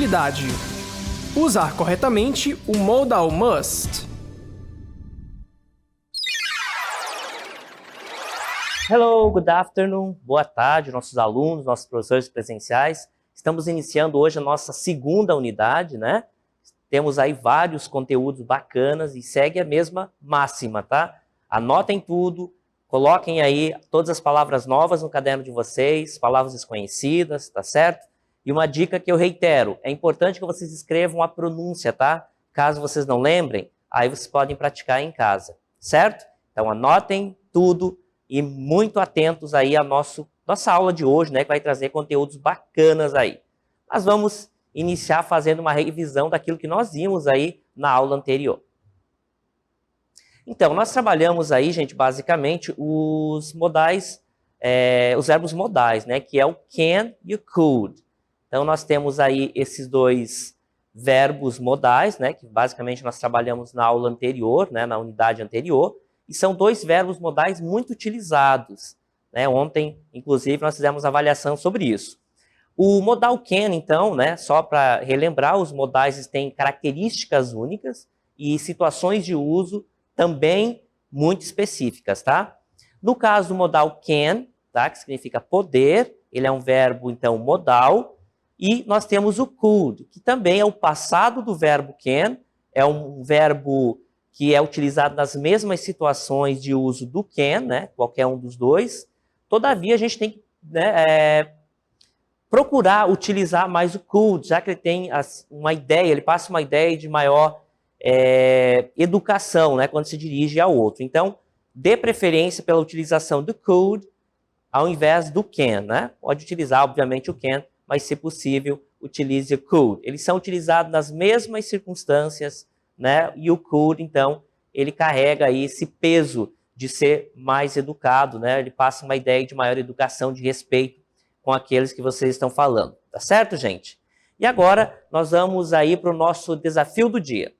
Unidade: usar corretamente o modal must. Hello, good afternoon. Boa tarde, nossos alunos, nossos professores presenciais. Estamos iniciando hoje a nossa segunda unidade, né? Temos aí vários conteúdos bacanas e segue a mesma máxima, tá? Anotem tudo, coloquem aí todas as palavras novas no caderno de vocês, palavras desconhecidas, tá certo? E uma dica que eu reitero, é importante que vocês escrevam a pronúncia, tá? Caso vocês não lembrem, aí vocês podem praticar em casa, certo? Então anotem tudo e muito atentos aí à nossa aula de hoje, né? Que vai trazer conteúdos bacanas aí. Nós vamos iniciar fazendo uma revisão daquilo que nós vimos aí na aula anterior. Então, nós trabalhamos aí, gente, basicamente, os modais, os verbos modais, né? Que é o can e o could. Então, nós temos aí esses dois verbos modais, né? Que basicamente nós trabalhamos na aula anterior, né? Na unidade anterior. E são dois verbos modais muito utilizados, né? Ontem, inclusive, nós fizemos avaliação sobre isso. O modal can, então, né? Só para relembrar, os modais têm características únicas e situações de uso também muito específicas, tá? No caso do modal can, tá? Que significa poder, ele é um verbo, então, modal. E nós temos o could, que também é o passado do verbo can, é um verbo que é utilizado nas mesmas situações de uso do can, né? Qualquer um dos dois. Todavia, a gente tem que, né, procurar utilizar mais o could, já que ele tem uma ideia, ele passa uma ideia de maior educação, né? Quando se dirige ao outro. Então, dê preferência pela utilização do could ao invés do can, né? Pode utilizar, obviamente, o can, mas, se possível, utilize o could. Eles são utilizados nas mesmas circunstâncias, né? E o could, então, ele carrega aí esse peso de ser mais educado, né? Ele passa uma ideia de maior educação, de respeito com aqueles que vocês estão falando. Tá certo, gente? E agora, nós vamos aí para o nosso desafio do dia.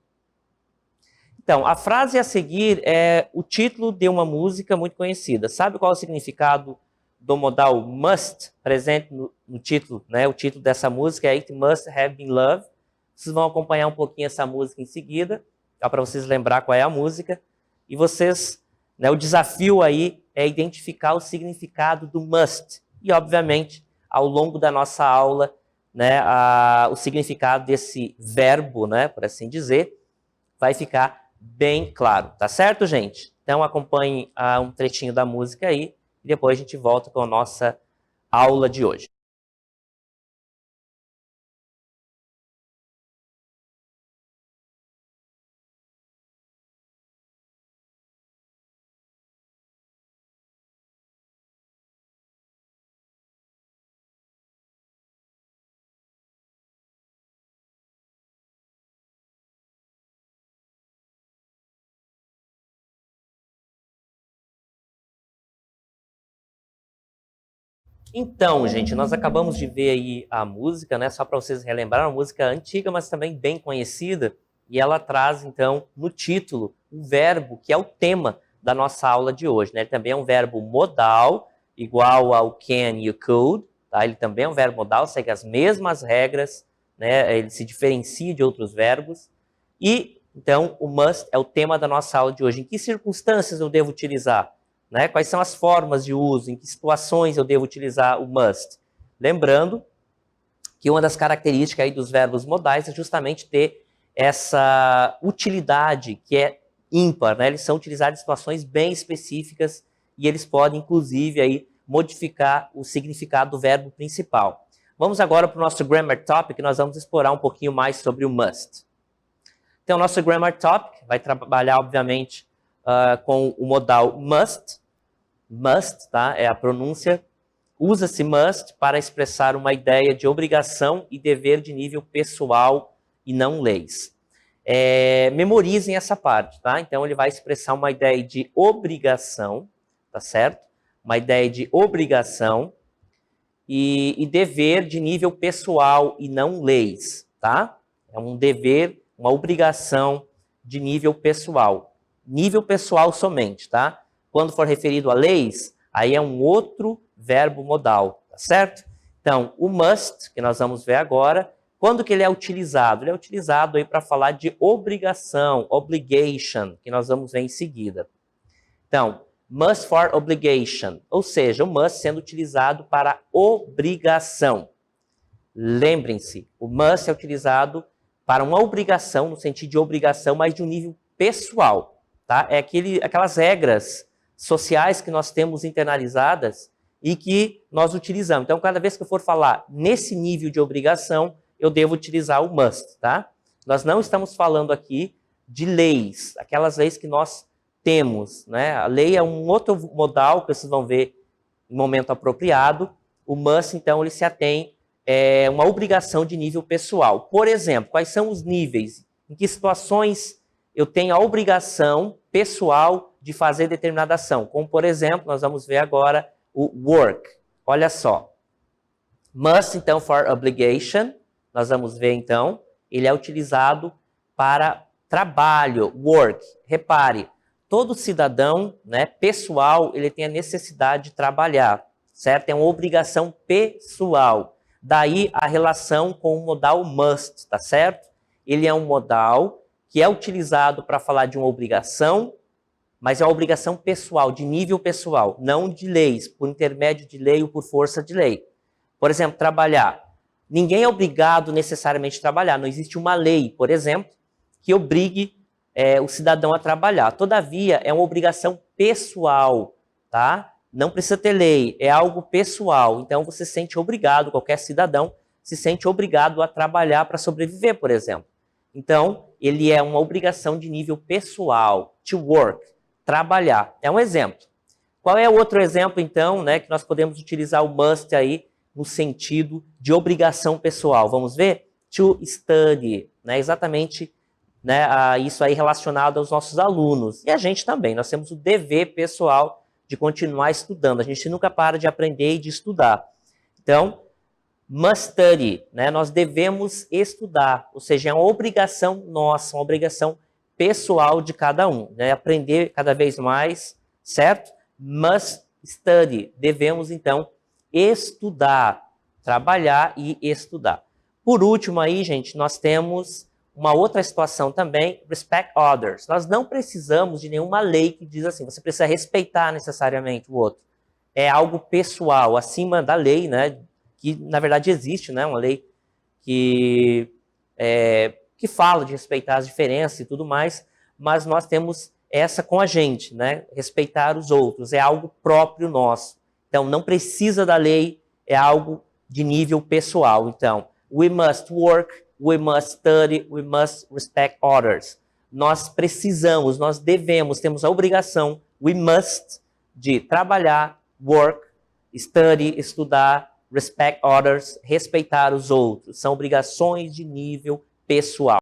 Então, a frase a seguir é o título de uma música muito conhecida. Sabe qual é o significado do modal must, presente no título, né? O título dessa música é It Must Have Been Love. Vocês vão acompanhar um pouquinho essa música em seguida, para vocês lembrar qual é a música. E vocês, né, o desafio aí é identificar o significado do must. E, obviamente, ao longo da nossa aula, né, o significado desse verbo, né, por assim dizer, vai ficar bem claro. Tá certo, gente? Então, acompanhe um trechinho da música aí. E depois a gente volta com a nossa aula de hoje. Então, gente, nós acabamos de ver aí a música, né? Só para vocês relembrarem, uma música antiga, mas também bem conhecida. E ela traz, então, no título, um verbo que é o tema da nossa aula de hoje, né? Ele também é um verbo modal, igual ao can e o could, tá? Ele também é um verbo modal, segue as mesmas regras, né? Ele se diferencia de outros verbos. E, então, o must é o tema da nossa aula de hoje. Em que circunstâncias eu devo utilizar? Né? Quais são as formas de uso, em que situações eu devo utilizar o must? Lembrando que uma das características aí dos verbos modais é justamente ter essa utilidade que é ímpar, né? Eles são utilizados em situações bem específicas e eles podem, inclusive, aí, modificar o significado do verbo principal. Vamos agora para o nosso Grammar Topic, nós vamos explorar um pouquinho mais sobre o must. Então, o nosso Grammar Topic vai trabalhar, obviamente, com o modal must. Must, tá? É a pronúncia. Usa-se must para expressar uma ideia de obrigação e dever de nível pessoal e não leis. Memorizem essa parte, tá? Então, ele vai expressar uma ideia de obrigação, tá certo? Uma ideia de obrigação e dever de nível pessoal e não leis, tá? É um dever, uma obrigação de nível pessoal. Nível pessoal somente, tá? Quando for referido a leis, aí é um outro verbo modal, tá certo? Então, o must, que nós vamos ver agora, Quando que ele é utilizado? Ele é utilizado aí para falar de obrigação, obligation, que nós vamos ver em seguida. Então, must for obligation, ou seja, o must sendo utilizado para obrigação. Lembrem-se, o must é utilizado para uma obrigação, no sentido de obrigação, mas de um nível pessoal. Tá? É aquelas regras sociais que nós temos internalizadas e que nós utilizamos. Então, cada vez que eu for falar nesse nível de obrigação, eu devo utilizar o must. Tá? Nós não estamos falando aqui de leis, aquelas leis que nós temos. Né? A lei é um outro modal que vocês vão ver em momento apropriado. O must, então, ele se atém a uma obrigação de nível pessoal. Por exemplo, quais são os níveis? Em que situações eu tenho a obrigação pessoal de fazer determinada ação? Como, por exemplo, nós vamos ver agora o work. Olha só. Must, então, for obligation. Nós vamos ver, então, ele é utilizado para trabalho, work. Repare, todo cidadão, né, pessoal, ele tem a necessidade de trabalhar, certo? É uma obrigação pessoal. Daí a relação com o modal must, tá certo? Ele é um modal que é utilizado para falar de uma obrigação, mas é uma obrigação pessoal, de nível pessoal, não de leis, por intermédio de lei ou por força de lei. Por exemplo, trabalhar. Ninguém é obrigado necessariamente a trabalhar. Não existe uma lei, por exemplo, que obrigue o cidadão a trabalhar. Todavia, é uma obrigação pessoal, tá? Não precisa ter lei, é algo pessoal. Então, você se sente obrigado, qualquer cidadão se sente obrigado a trabalhar para sobreviver, por exemplo. Então, ele é uma obrigação de nível pessoal, to work, trabalhar. É um exemplo. Qual é o outro exemplo, então, né, que nós podemos utilizar o must aí no sentido de obrigação pessoal? Vamos ver? To study, né, exatamente, né, isso aí relacionado aos nossos alunos. E a gente também, nós temos o dever pessoal de continuar estudando. A gente nunca para de aprender e de estudar. Então, must study, né? Nós devemos estudar, ou seja, é uma obrigação nossa, uma obrigação pessoal de cada um, né? Aprender cada vez mais, certo? Must study, devemos então estudar, trabalhar e estudar. Por último aí, gente, nós temos uma outra situação também, respect others. Nós não precisamos de nenhuma lei que diz assim, você precisa respeitar necessariamente o outro. É algo pessoal, acima da lei, né? Que na verdade existe, né? Uma lei que fala de respeitar as diferenças e tudo mais, mas nós temos essa com a gente, né? Respeitar os outros, é algo próprio nosso. Então, não precisa da lei, é algo de nível pessoal. Então, we must work, we must study, we must respect others. Nós precisamos, nós devemos, temos a obrigação, we must, de trabalhar, work, study, estudar, respect others, respeitar os outros. São obrigações de nível pessoal.